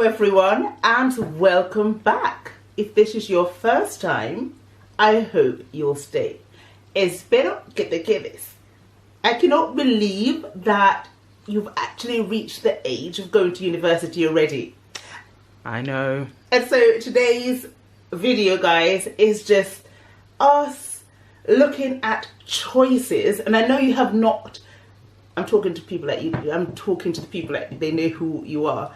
everyone, and welcome back. If this is your first time, I hope you'll stay. Espero que te quedes. I cannot believe that you've actually reached the age of going to university already. I know. And so today's video, guys, is just us looking at choices. And I know you have not, I'm talking to people like you, I'm talking to the people like they know who you are.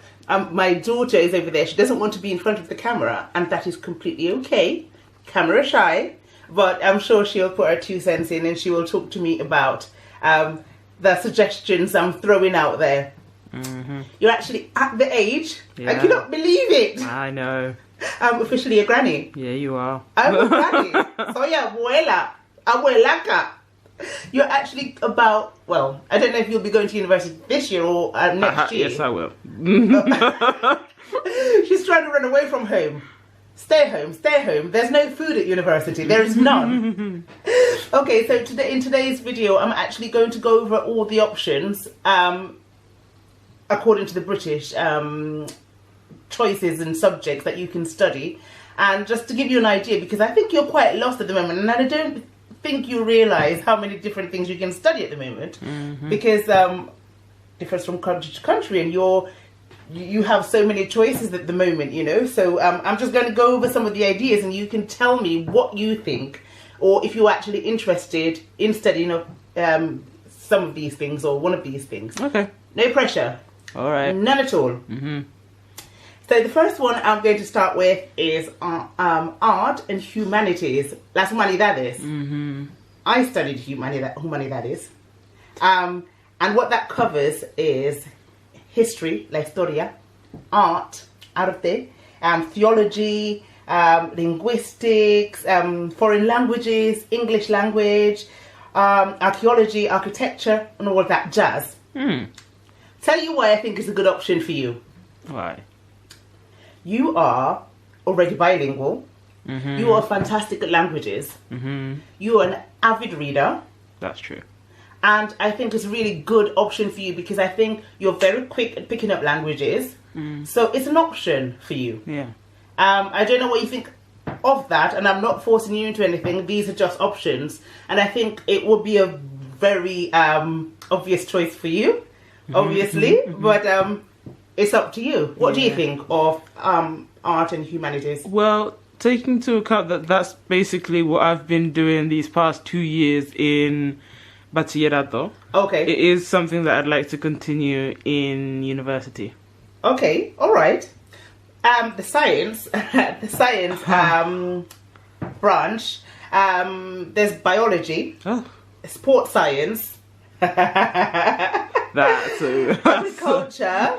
My daughter is over there. She doesn't want to be in front of the camera, and that is completely okay. Camera shy, but I'm sure she'll put her 2 cents in and she will talk to me about the suggestions I'm throwing out there. You're actually at the age, I cannot believe it. I know. I'm officially a granny. Yeah, you are. I'm a granny. Soy abuela. Abuelaca. You're actually about, well, I don't know if you'll be going to university this year or next year. Yes, I will. She's trying to run away from home. Stay home, stay home. There's no food at university. There is none. Okay, so today, in today's video, I'm actually going to go over all the options according to the British choices and subjects that you can study. And just to give you an idea, because I think you're quite lost at the moment, and I don't think you realize how many different things you can study at the moment, because differs from country to country, and you have so many choices at the moment, you know. So I'm just going to go over some of the ideas, and you can tell me what you think, or if you're actually interested in studying some of these things or one of these things. Okay. No pressure. All right. None at all. So the first one I'm going to start with is art and humanities, las humanidades. I studied humanidades. And what that covers is history, la historia, art, arte, theology, linguistics, foreign languages, English language, archaeology, architecture, and all of that jazz. Tell you why I think it's a good option for you. Why? You are already bilingual. You are fantastic at languages. You are an avid reader. That's true. And I think it's a really good option for you because I think you're very quick at picking up languages. So it's an option for you. Yeah. I don't know what you think of that, and I'm not forcing you into anything. These are just options. And I think it would be a very obvious choice for you, obviously. But it's up to you. What do you think of art and humanities? Well, taking into account that that's basically what I've been doing these past 2 years in Bachillerato. Okay. It is something that I'd like to continue in university. Okay, all right. The science branch, there's biology, sports science, agriculture,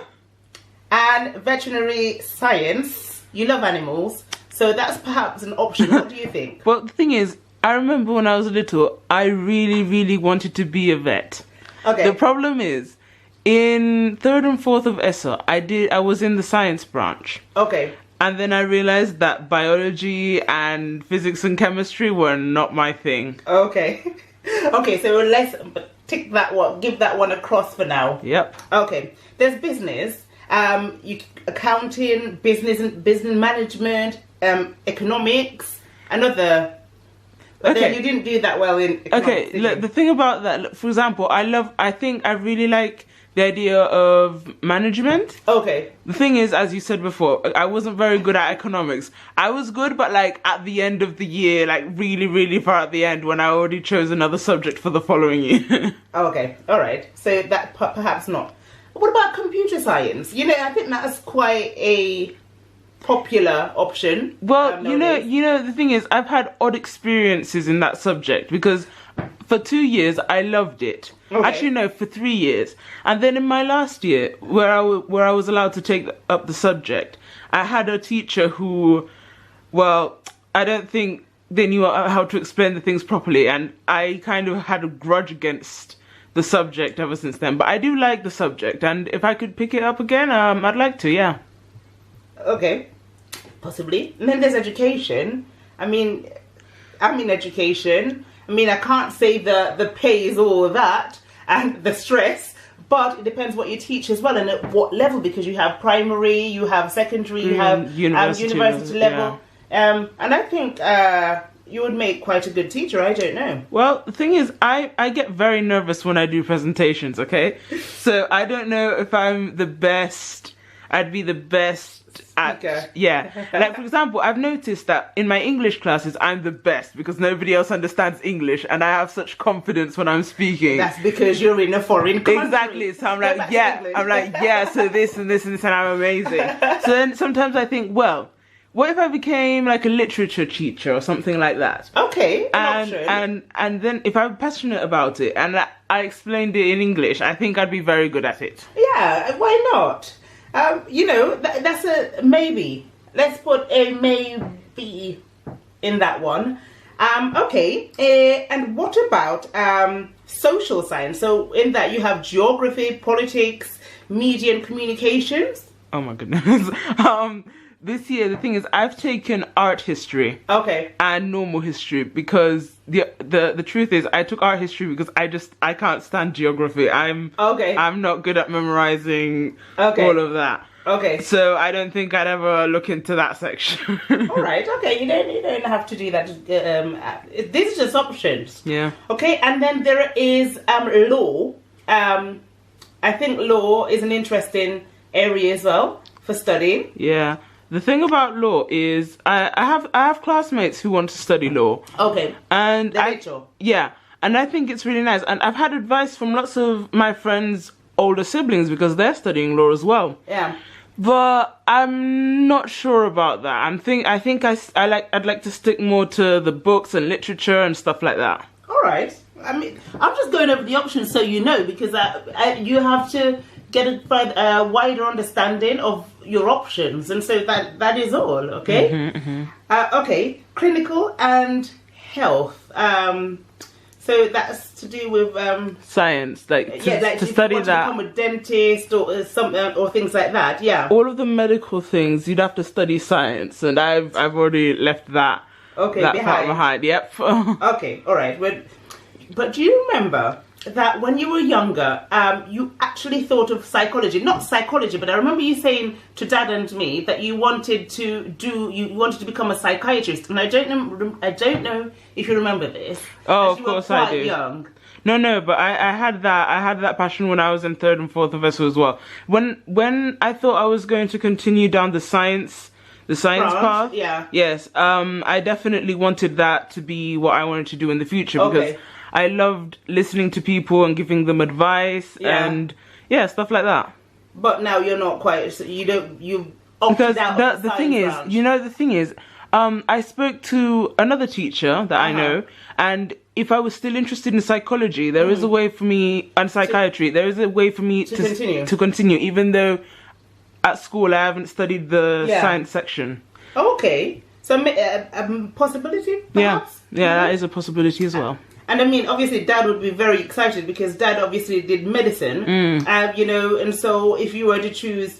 and veterinary science. You love animals, so that's perhaps an option. What do you think? Well, the thing is, I remember when I was little, I really wanted to be a vet. Okay. The problem is, in 3rd and 4th of ESO, I was in the science branch. Okay. And then I realized that biology and physics and chemistry were not my thing. Okay. Okay, so let's tick that one, give that one a cross for now. Yep. Okay. There's business, accounting, business management, economics, another. But then you didn't do that well in economics. Okay, look, the thing about that, look, for example, I think I really like the idea of management. Okay. The thing is, as you said before, I wasn't very good at economics. I was good, but like at the end of the year, like really far at the end when I already chose another subject for the following year. Okay, all right. So that perhaps not. What about computer science? You know, I think that's quite a popular option. Well, you know, the thing is, I've had odd experiences in that subject because for 2 years I loved it. Okay. Actually, no, for 3 years. And then in my last year, where I was allowed to take up the subject, I had a teacher who, well, I don't think they knew how to explain the things properly, and I kind of had a grudge against the subject ever since then. But I do like the subject, and if I could pick it up again, I'd like to, yeah. Okay, possibly. And then there's education. I mean, I'm in education. I mean, I can't say the pay is all that and the stress, but it depends what you teach as well and at what level, because you have primary, you have secondary, you have university level. Yeah. And I think you would make quite a good teacher. I don't know. Well, the thing is, I get very nervous when I do presentations, okay? So I don't know if I'm the best. I'd be the best at, yeah. Like, for example, I've noticed that in my English classes, I'm the best because nobody else understands English and I have such confidence when I'm speaking. That's because you're in a foreign country. Exactly. So I'm like, yeah, so this and this and this, and I'm amazing. So then sometimes I think, well, what if I became like a literature teacher or something like that? Okay, and then if I'm passionate about it and I explained it in English, I think I'd be very good at it. Yeah, why not? You know, that's a maybe. Let's put a maybe in that one. Okay, and what about social science? So in that you have geography, politics, media and communications. Oh my goodness. This year, the thing is, I've taken art history, and normal history because the truth is, I took art history because I can't stand geography. I'm not good at memorizing all of that. Okay. So I don't think I'd ever look into that section. All right. Okay. You don't have to do that. These are just options. Yeah. Okay. And then there is law. I think law is an interesting area as well for studying. Yeah. The thing about law is I have classmates who want to study law. Okay. And and I think it's really nice. And I've had advice from lots of my friends' older siblings because they're studying law as well. Yeah. But I'm not sure about that. I'd like to stick more to the books and literature and stuff like that. All right. I mean, I'm just going over the options so you know, because you have to get a wider understanding of your options, and so that is all. Okay. Okay, clinical and health. So that's to do with science, like to study that. To become a dentist or something or things like that. Yeah. All of the medical things, you'd have to study science, and I've already left that. Okay. Part behind. Yep. Okay. All right. But do you remember that when you were younger, you actually thought of psychology? Not psychology, but I remember you saying to Dad and me that you wanted to become a psychiatrist, and I don't know if you remember this. Oh, of course I do. Young. No, but I had that passion when I was in 3rd and 4th semester as well. When I thought I was going to continue down the science path. Yeah. Yes. I definitely wanted that to be what I wanted to do in the future because I loved listening to people and giving them advice and stuff like that. But now you're not quite. You because the thing is, the thing is, I spoke to another teacher that I know, and if I was still interested in psychology, there is a way for me, and psychiatry, there is a way for me to continue, even though at school I haven't studied the science section. Okay, so a possibility, perhaps? Yeah, that is a possibility as well. And I mean, obviously, Dad would be very excited because Dad obviously did medicine, and so if you were to choose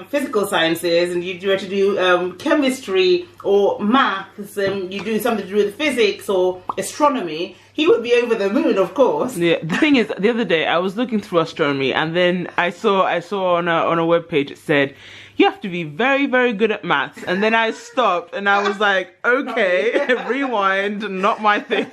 physical sciences and you were to do chemistry or maths and you do something to do with physics or astronomy, he would be over the moon, of course. Yeah, the thing is, the other day I was looking through astronomy and then I saw on a webpage it said, you have to be very, very good at maths. And then I stopped and I was like, okay, rewind, not my thing.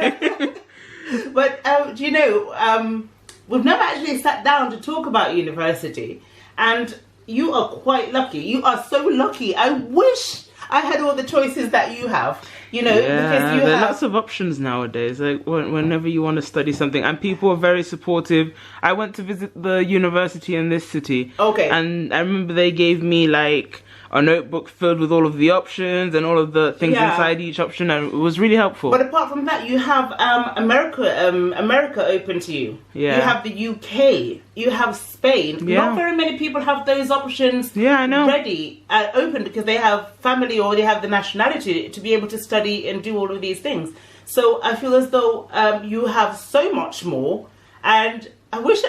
But, do you know, we've never actually sat down to talk about university. And you are quite lucky. You are so lucky. I wish I had all the choices that you have. Because there are lots of options nowadays. Like whenever you want to study something, and people are very supportive. I went to visit the university in this city. Okay. And I remember they gave me like a notebook filled with all of the options and all of the things inside each option, and it was really helpful. But apart from that, you have America open to you. Yeah. You have the UK. You have Spain. Yeah. Not very many people have those options ready, open, because they have family or they have the nationality to be able to study and do all of these things. So I feel as though you have so much more, and I wish I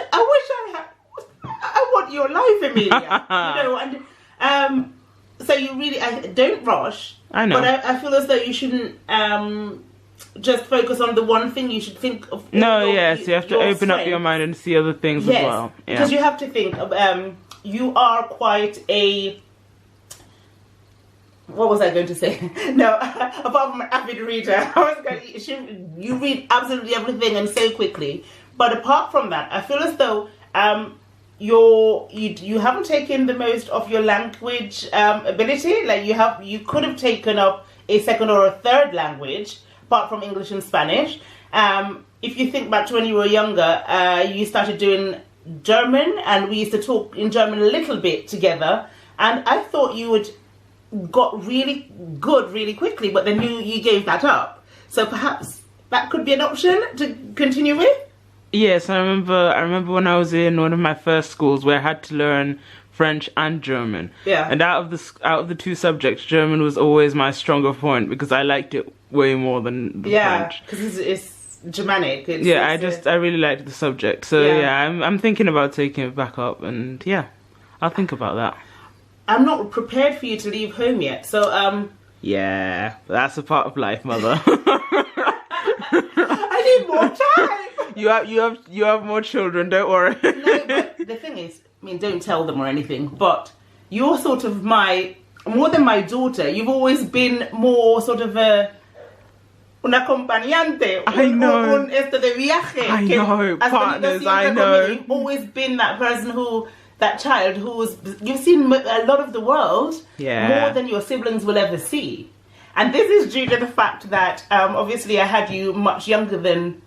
had. I want your life, Amelia. So you really don't rush. I know. But I feel as though you shouldn't just focus on the one thing. You should think of no, yes, you have to open up your mind and see other things as well. Yeah. Because you have to think you are quite a, what was I going to say? No, apart from an avid reader, you read absolutely everything and so quickly. But apart from that, I feel as though you haven't taken the most of your language ability. Like you could have taken up a second or a third language apart from English and Spanish. If you think back to when you were younger, you started doing German, and we used to talk in German a little bit together. And I thought you would got really good really quickly, but then you gave that up. So perhaps that could be an option to continue with. Yes, I remember when I was in one of my first schools where I had to learn French and German. Yeah. And out of the two subjects, German was always my stronger point because I liked it way more than the French. Yeah, because it's Germanic. I really liked the subject. So I'm thinking about taking it back up, and yeah, I'll think about that. I'm not prepared for you to leave home yet, so yeah, that's a part of life, mother. I need more time. You have more children, don't worry. No, but the thing is, I mean, don't tell them or anything, but you're sort of more than my daughter. You've always been more sort of una acompañante. I know. Un esto de viaje. I know, partners, I know. You've always been that person that child you've seen a lot of the world, more than your siblings will ever see. And this is due to the fact that obviously I had you much younger than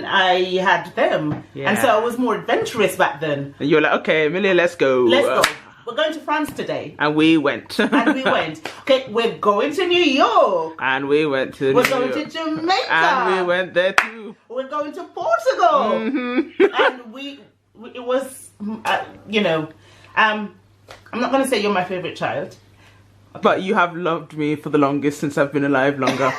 I had them. Yeah. And so I was more adventurous back then. And you were like, okay, Amelia, let's go. Let's go. We're going to France today. And we went. Okay, we're going to New York. And we went to We're going to Jamaica. And we went there too. We're going to Portugal. Mm-hmm. And it was, I'm not going to say you're my favorite child. But you have loved me for the longest since I've been alive longer.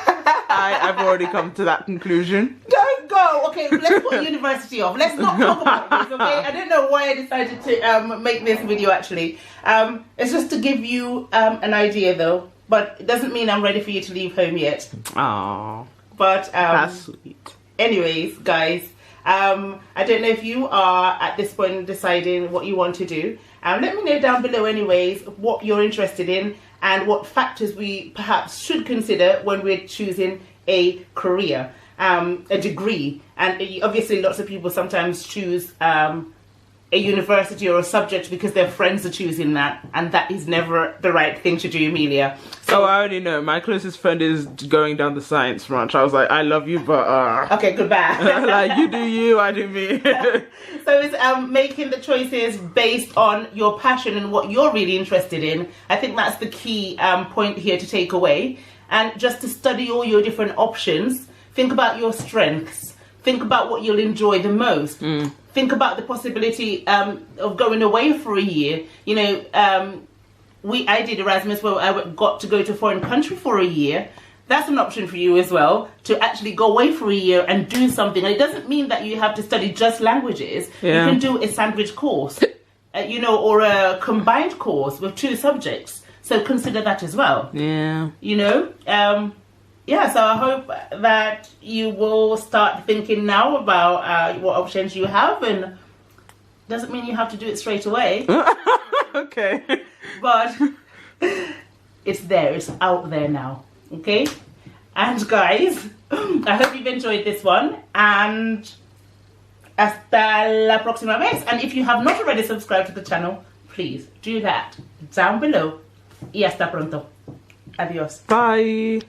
I've already come to that conclusion. Don't go. Okay, let's put university off. Let's not talk about this, okay? I don't know why I decided to make this video, actually. It's just to give you an idea, though. But it doesn't mean I'm ready for you to leave home yet. Aww. But, that's sweet. Anyways, guys, I don't know if you are, at this point, deciding what you want to do. Let me know down below, anyways, what you're interested in and what factors we perhaps should consider when we're choosing a career, a degree. And obviously lots of people sometimes choose a university or a subject because their friends are choosing that, and that is never the right thing to do, Amelia. So I already know. My closest friend is going down the science branch. I was like, I love you, but okay, goodbye. like, you do you, I do me. So it's making the choices based on your passion and what you're really interested in. I think that's the key point here to take away. And just to study all your different options, think about your strengths, think about what you'll enjoy the most. Think about the possibility of going away for a year. You know, I did Erasmus where I got to go to a foreign country for a year. That's an option for you as well, to actually go away for a year and do something. And it doesn't mean that you have to study just languages. Yeah. You can do a sandwich course, or a combined course with 2 subjects. So consider that as well. Yeah. Yeah, so I hope that you will start thinking now about what options you have, and doesn't mean you have to do it straight away. Okay. But it's there, it's out there now, okay? And guys, I hope you've enjoyed this one, and hasta la próxima vez. And if you have not already subscribed to the channel, please do that down below. Y hasta pronto. Adiós. Bye.